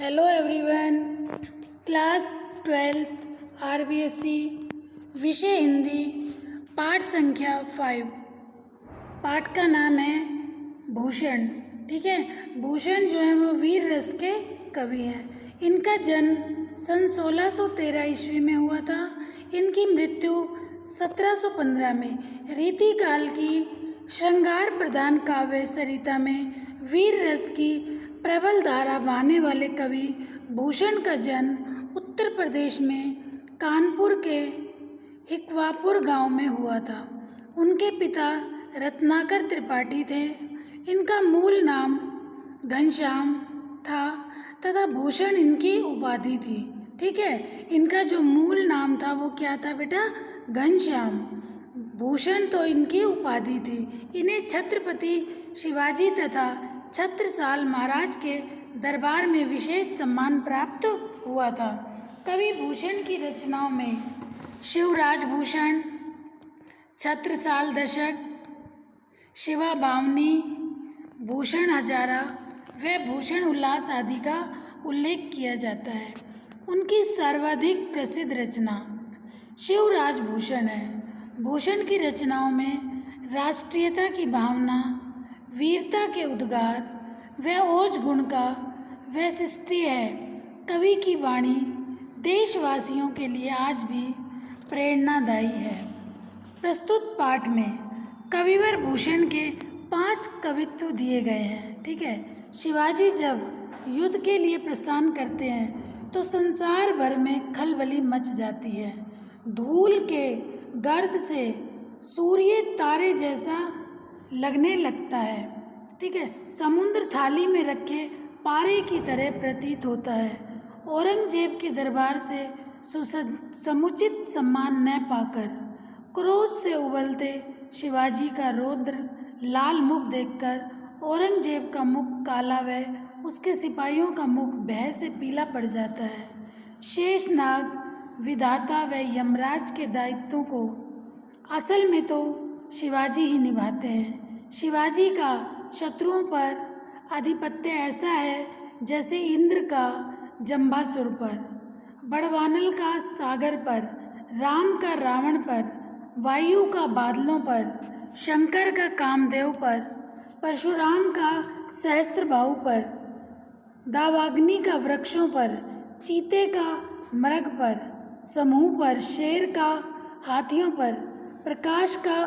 Hello everyone. Class 12th RBSC विषय हिंदी पाठ संख्या 5। पाठ का नाम है भूषण। ठीक है, भूषण जो है वो वीर रस के कवि हैं। इनका जन्म सन 1613 ईस्वी में हुआ था। इनकी मृत्यु 1715 में रीतिकाल की श्रृंगार प्रधान काव्य सरिता में वीर रस की प्रबल धारा बहाने वाले कवि भूषण का जन्म उत्तर प्रदेश में कानपुर के हिकवापुर गांव में हुआ था। उनके पिता रत्नाकर त्रिपाठी थे। इनका मूल नाम घनश्याम था तथा भूषण इनकी उपाधि थी। ठीक है, इनका जो मूल नाम था वो क्या था बेटा? घनश्याम। भूषण तो इनकी उपाधि थी। इन्हें छत्रपति शिवाजी तथा छत्रसाल महाराज के दरबार में विशेष सम्मान प्राप्त हुआ था। कवि भूषण की रचनाओं में शिवराज भूषण, छत्रसाल दशक, शिवा बावनी, भूषण हजारा व भूषण उल्लास आदि का उल्लेख किया जाता है। उनकी सर्वाधिक प्रसिद्ध रचना शिवराज भूषण है। भूषण की रचनाओं में राष्ट्रीयता की भावना, वीरता के उद्गार व ओज गुण का वैशिष्ट्य है। कवि की वाणी देशवासियों के लिए आज भी प्रेरणादायी है। प्रस्तुत पाठ में कविवर भूषण के 5 कवित्व दिए गए हैं। ठीक है, शिवाजी जब युद्ध के लिए प्रस्थान करते हैं तो संसार भर में खलबली मच जाती है। धूल के गर्द से सूर्य तारे जैसा लगने लगता है। ठीक है, समुद्र थाली में रखे पारे की तरह प्रतीत होता है। औरंगजेब के दरबार से समुचित सम्मान न पाकर क्रोध से उबलते शिवाजी का रौद्र लाल मुख देखकर औरंगजेब का मुख काला व उसके सिपाहियों का मुख भय से पीला पड़ जाता है। शेषनाग, विधाता व यमराज के दायित्वों को असल में तो शिवाजी ही निभाते हैं। शिवाजी का शत्रुओं पर आधिपत्य ऐसा है जैसे इंद्र का जंबासुर पर, बड़वानल का सागर पर, राम का रावण पर, वायु का बादलों पर, शंकर का कामदेव पर, परशुराम का सहस्त्रबाहु पर, दावाग्नि का वृक्षों पर, चीते का मृग पर, समूह पर, शेर का हाथियों पर, प्रकाश का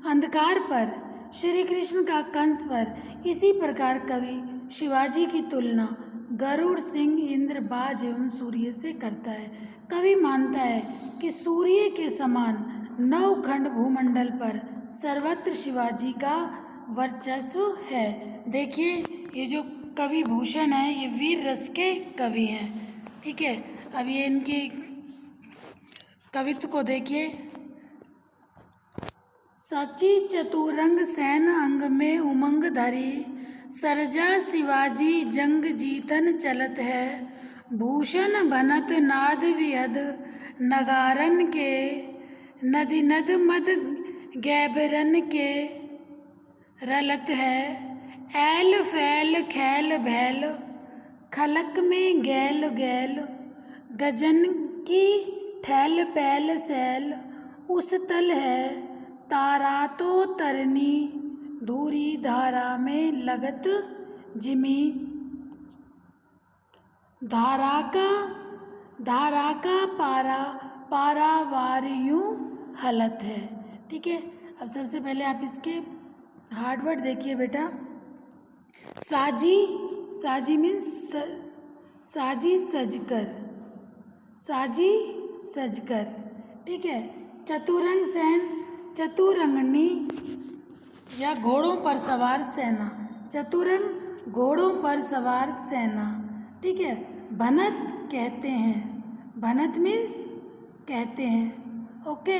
अंधकार पर, श्री कृष्ण का कंस पर। इसी प्रकार कवि शिवाजी की तुलना गरुड़, सिंह, इंद्र, बाज एवं सूर्य से करता है। कवि मानता है कि सूर्य के समान 9 खंड भूमंडल पर सर्वत्र शिवाजी का वर्चस्व है। देखिए, ये जो कवि भूषण है ये वीर रस के कवि हैं। ठीक है, अब ये इनके कवित्व को देखिए। सची चतुरंग सैन अंग में उमंग धरी, सरजा शिवाजी जंग जीतन चलत है। भूषण बनत नाद विहद नगारन के, नदी नद मद गैबरन के रलत है। ऐल फैल खैल भैल खलक में गैल गैल, गजन की ठैल पैल सैल उस तल है। तारा तो तरनी धूरी धारा में लगत जिमी, धारा का पारा पारावार यूं हलत है। ठीक है, अब सबसे पहले आप इसके हार्ड वर्ड देखिए बेटा। साजी, साजी मीन्स साजी सजकर, साजी सजकर। ठीक है, चतुरंग सैन, चतुरंगनी या घोड़ों पर सवार सेना, चतुरंग घोड़ों पर सवार सेना। ठीक है, भनत कहते हैं, भनत मीन्स कहते हैं। ओके,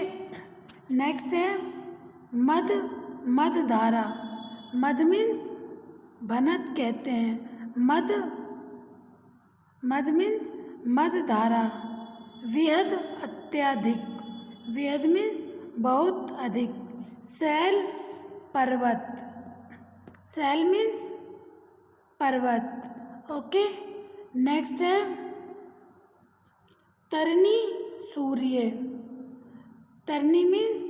नेक्स्ट है मद, मद धारा, मद मीन्स भनत कहते हैं, मद, मद मीन्स मद धारा। विहद अत्यधिक, विहद मीन्स बहुत अधिक। सैल पर्वत, सैल मीन्स पर्वत। ओके। नेक्स्ट है तरनी सूर्य, तरनी मीन्स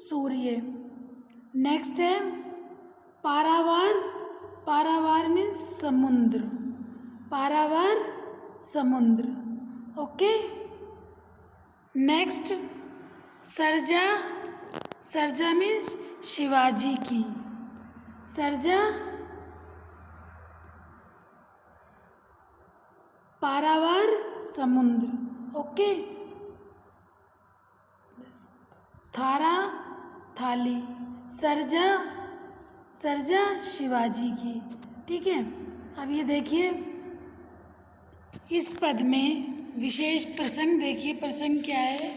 सूर्य। नेक्स्ट है पारावार, पारावार मीन्स समुद्र, पारावार समुद्र। Okay. Next Sarja, Sarja means Shivaji की, सर्जा पारावार समुद्र। ओके। थारा थाली, सर्जा, सर्जा शिवाजी की। ठीक है। अब ये देखिए इस पद में विशेष प्रसंग देखिए, प्रसंग क्या है।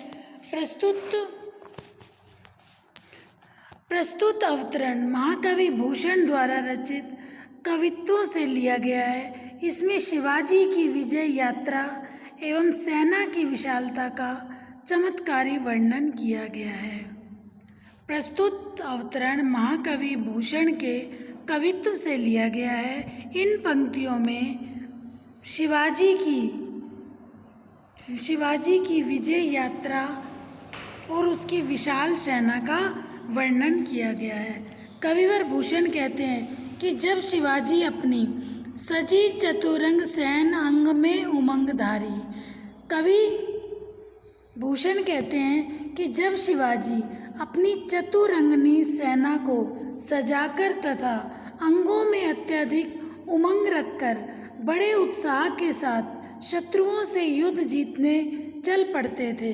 प्रस्तुत अवतरण महाकवि भूषण द्वारा रचित कवित्वों से लिया गया है। इसमें शिवाजी की विजय यात्रा एवं सेना की विशालता का चमत्कारी वर्णन किया गया है। प्रस्तुत अवतरण महाकवि भूषण के कवित्व से लिया गया है। इन पंक्तियों में शिवाजी की विजय यात्रा और उसकी विशाल सेना का वर्णन किया गया है। कविवर भूषण कहते हैं कि जब शिवाजी अपनी सजी चतुरंग सैन अंग में उमंग धारी, कवि भूषण कहते हैं कि जब शिवाजी अपनी चतुरंगनी सेना को सजाकर तथा अंगों में अत्यधिक उमंग रखकर बड़े उत्साह के साथ शत्रुओं से युद्ध जीतने चल पड़ते थे।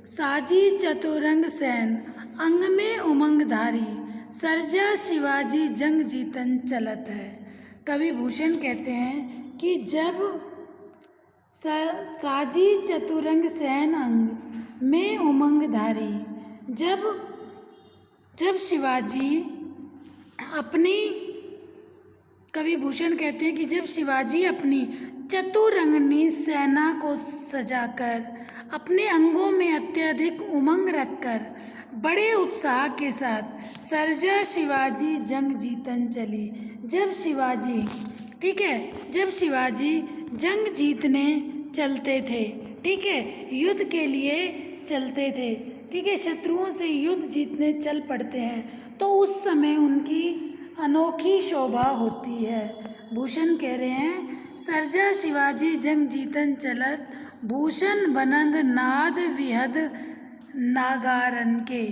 साजी चतुरंग सैन अंग में उमंग धारी, सर्जा शिवाजी जंग जीतन चलत है। कवि भूषण कहते हैं कि जब साजी चतुरंग सैन अंग में उमंग धारी, जब शिवाजी अपनी, कवि भूषण कहते हैं कि जब शिवाजी अपनी चतुरंगनी सेना को सजाकर अपने अंगों में अत्यधिक उमंग रखकर बड़े उत्साह के साथ सर्जा शिवाजी जंग जीतन चली, जब शिवाजी, ठीक है, जब शिवाजी जंग जीतने चलते थे, ठीक है, युद्ध के लिए चलते थे, ठीक है, शत्रुओं से युद्ध जीतने चल पड़ते हैं तो उस समय उनकी अनोखी शोभा होती है। भूषण कह रहे हैं सर्जा शिवाजी जंग जीतन चलत, भूषण बनंद नाद विहद नागारन के,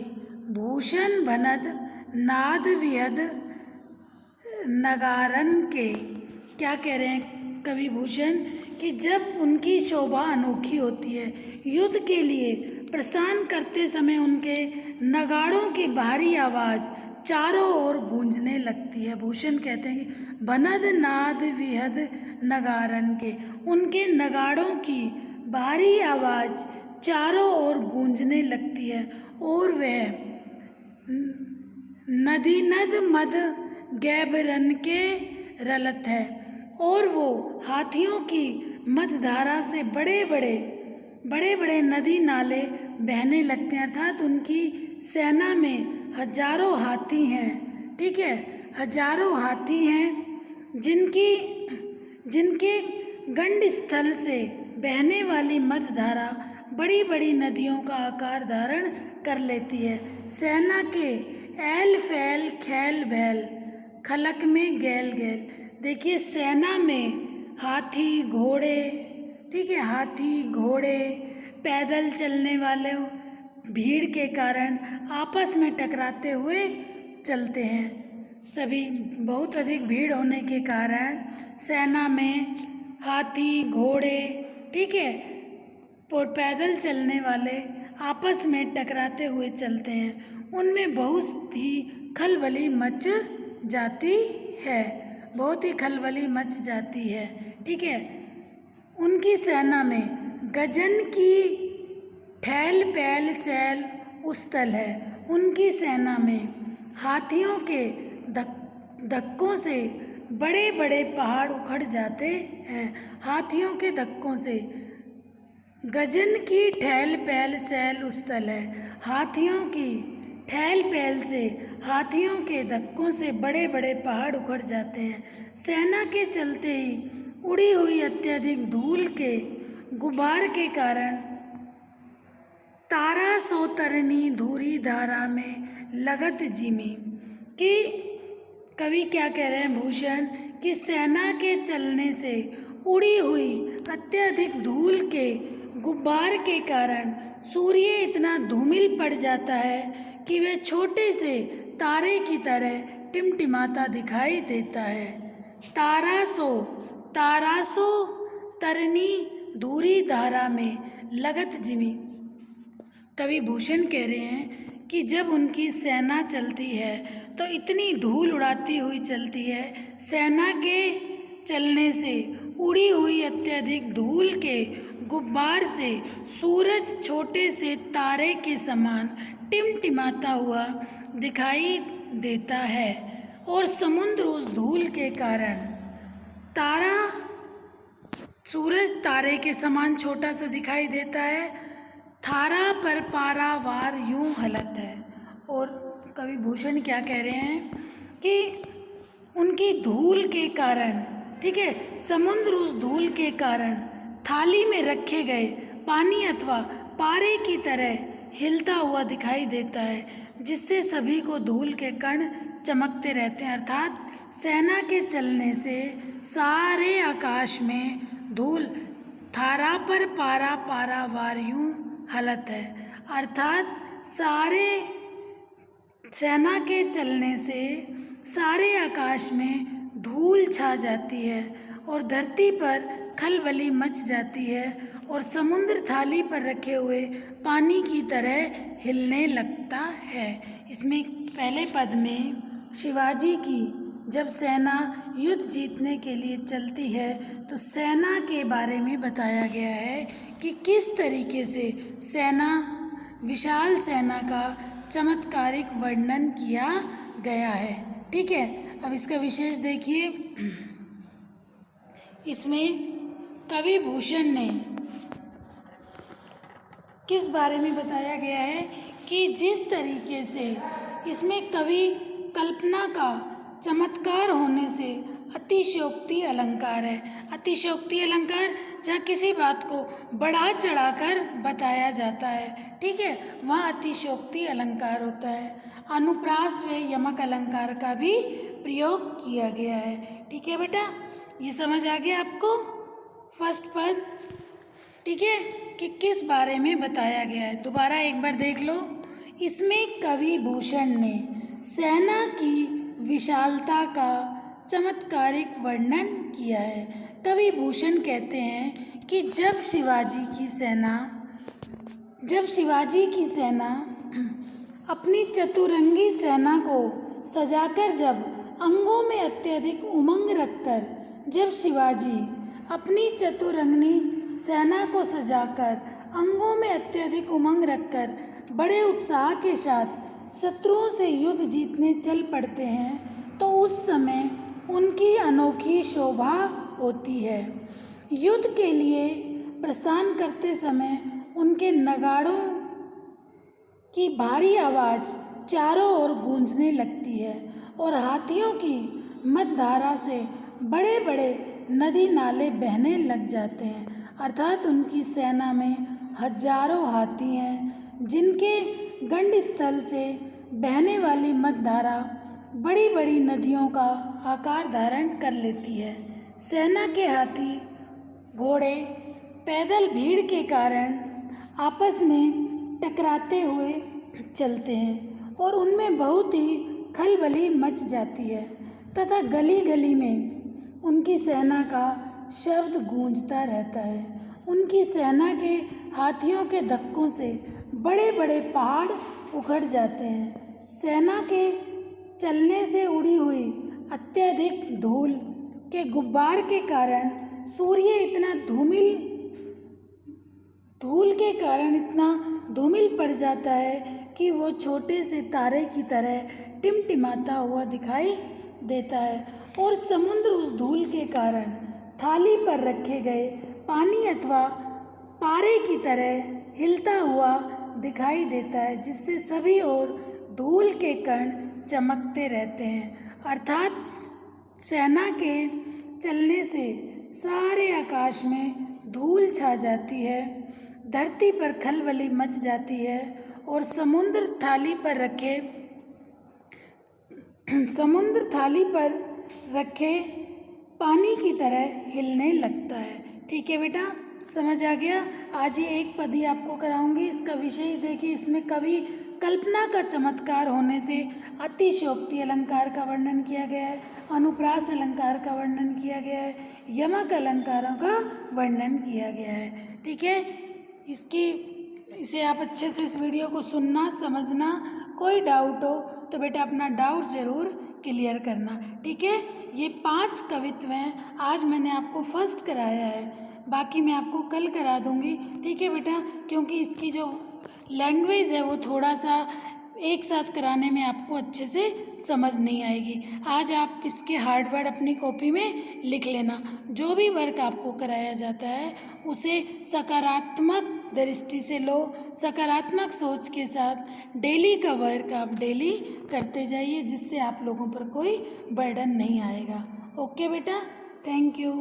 भूषण बनद नाद विहद नगारन के। क्या कह रहे हैं कवि भूषण कि जब उनकी शोभा अनोखी होती है, युद्ध के लिए प्रस्थान करते समय उनके नगाड़ों की भारी आवाज़ चारों ओर गूंजने लगती है। भूषण कहते हैं कि बनद नाद विहद नगारन के, उनके नगाड़ों की भारी आवाज़ चारों ओर गूंजने लगती है और वह नदी नद मद गैबरन के रलत है, और वो हाथियों की मदधारा से बड़े बड़े नदी नाले बहने लगते हैं। अर्थात उनकी सेना में हजारों हाथी हैं, ठीक है, हजारों हाथी हैं जिनके गंड स्थल से बहने वाली मदधारा बड़ी बड़ी नदियों का आकार धारण कर लेती है। सेना के ऐल फैल खैल बैल खलक में गैल गैल। देखिए सेना में हाथी घोड़े, ठीक है, हाथी घोड़े पैदल चलने वाले भीड़ के कारण आपस में टकराते हुए चलते हैं। सभी बहुत अधिक भीड़ होने के कारण सेना में हाथी घोड़े, ठीक है, और पैदल चलने वाले आपस में टकराते हुए चलते हैं। उनमें बहुत ही खलबली मच जाती है, बहुत ही खलबली मच जाती है, ठीक है। उनकी सेना में गजन की ठैल पैल सैल उस्तल है। उनकी सेना में हाथियों के धक्कों से बड़े बड़े पहाड़ उखड़ जाते हैं। हाथियों के धक्कों से गजन की ठैल पैल सैल उस्तल है। हाथियों की ठैल पैल से, हाथियों के धक्कों से बड़े बड़े पहाड़ उखड़ जाते हैं। सेना के चलते ही उड़ी हुई अत्यधिक धूल के गुबार के कारण तारा सो तरनी धूरी धारा में लगत जिमी। कि कवि क्या कह रहे हैं भूषण कि सेना के चलने से उड़ी हुई अत्यधिक धूल के गुब्बार के कारण सूर्य इतना धूमिल पड़ जाता है कि वह छोटे से तारे की तरह टिमटिमाता दिखाई देता है। तारा सो तरनी धूरी धारा में लगत जिमी। कवि भूषण कह रहे हैं कि जब उनकी सेना चलती है तो इतनी धूल उड़ाती हुई चलती है। सेना के चलने से उड़ी हुई अत्यधिक धूल के गुब्बार से सूरज छोटे से तारे के समान टिमटिमाता हुआ दिखाई देता है और समुद्र उस धूल के कारण सूरज तारे के समान छोटा सा दिखाई देता है। थारा पर पारावार यूं हलत है। और कवि भूषण क्या कह रहे हैं कि उनकी धूल के कारण, ठीक है, समुद्र उस धूल के कारण थाली में रखे गए पानी अथवा पारे की तरह हिलता हुआ दिखाई देता है, जिससे सभी को धूल के कण चमकते रहते हैं। अर्थात सेना के चलने से सारे आकाश में धूल थारा पर पारावार यूं हलत है। अर्थात सेना के चलने से सारे आकाश में धूल छा जाती है और धरती पर खलबली मच जाती है और समुद्र थाली पर रखे हुए पानी की तरह हिलने लगता है। इसमें पहले पद में शिवाजी की जब सेना युद्ध जीतने के लिए चलती है तो सेना के बारे में बताया गया है कि किस तरीके से विशाल सेना का चमत्कारिक वर्णन किया गया है। ठीक है, अब इसका विशेष देखिए। इसमें कवि भूषण ने किस बारे में बताया गया है कि जिस तरीके से इसमें कवि कल्पना का चमत्कार होने से अतिशयोक्ति अलंकार है। अतिशयोक्ति अलंकार जहाँ किसी बात को बढ़ा चढ़ाकर बताया जाता है, ठीक है, वहाँ अतिशयोक्ति अलंकार होता है। अनुप्रास व यमक अलंकार का भी प्रयोग किया गया है। ठीक है बेटा, ये समझ आ गया आपको फर्स्ट पद, ठीक है, कि किस बारे में बताया गया है। दोबारा एक बार देख लो। इसमें कवि भूषण ने सेना की विशालता का चमत्कारिक वर्णन किया है। कवि भूषण कहते हैं कि जब शिवाजी की सेना अपनी चतुरंगी सेना को सजाकर जब अंगों में अत्यधिक उमंग रखकर जब शिवाजी अपनी चतुरंगनी सेना को सजाकर अंगों में अत्यधिक उमंग रखकर बड़े उत्साह के साथ शत्रुओं से युद्ध जीतने चल पड़ते हैं तो उस समय उनकी अनोखी शोभा होती है। युद्ध के लिए प्रस्थान करते समय उनके नगाड़ों की भारी आवाज़ चारों ओर गूंजने लगती है और हाथियों की मतधारा से बड़े बड़े नदी नाले बहने लग जाते हैं। अर्थात उनकी सेना में हजारों हाथी हैं जिनके गंड स्थल से बहने वाली मतधारा बड़ी बड़ी नदियों का आकार धारण कर लेती है। सेना के हाथी घोड़े पैदल भीड़ के कारण आपस में टकराते हुए चलते हैं और उनमें बहुत ही खलबली मच जाती है तथा गली गली में उनकी सेना का शब्द गूंजता रहता है। उनकी सेना के हाथियों के धक्कों से बड़े बड़े पहाड़ उखड़ जाते हैं। सेना के चलने से उड़ी हुई अत्यधिक धूल के गुब्बार के कारण सूर्य इतना धूमिल पड़ जाता है कि वो छोटे से तारे की तरह टिमटिमाता हुआ दिखाई देता है और समुद्र उस धूल के कारण थाली पर रखे गए पानी अथवा पारे की तरह हिलता हुआ दिखाई देता है, जिससे सभी ओर धूल के कण चमकते रहते हैं। अर्थात सेना के चलने से सारे आकाश में धूल छा जाती है, धरती पर खलबली मच जाती है और समुद्र थाली पर रखे पानी की तरह हिलने लगता है। ठीक है बेटा, समझ आ गया। आज ये एक पद ही आपको कराऊंगी। इसका विशेष देखिए, इसमें कवि कल्पना का चमत्कार होने से अतिशयोक्ति अलंकार का वर्णन किया गया है, अनुप्रास अलंकार का वर्णन किया गया है, यमक अलंकारों का वर्णन किया गया है। ठीक है, इसे आप अच्छे से इस वीडियो को सुनना, समझना। कोई डाउट हो तो बेटा अपना डाउट ज़रूर क्लियर करना। ठीक है, ये 5 कवित्व हैं। आज मैंने आपको फर्स्ट कराया है, बाकी मैं आपको कल करा दूंगी। ठीक है बेटा, क्योंकि इसकी जो लैंग्वेज है वो थोड़ा सा एक साथ कराने में आपको अच्छे से समझ नहीं आएगी। आज आप इसके हार्ड वर्ड अपनी कॉपी में लिख लेना। जो भी वर्क आपको कराया जाता है उसे सकारात्मक दृष्टि से लो, सकारात्मक सोच के साथ डेली का वर्क आप डेली करते जाइए, जिससे आप लोगों पर कोई बर्डन नहीं आएगा। ओके बेटा, थैंक यू।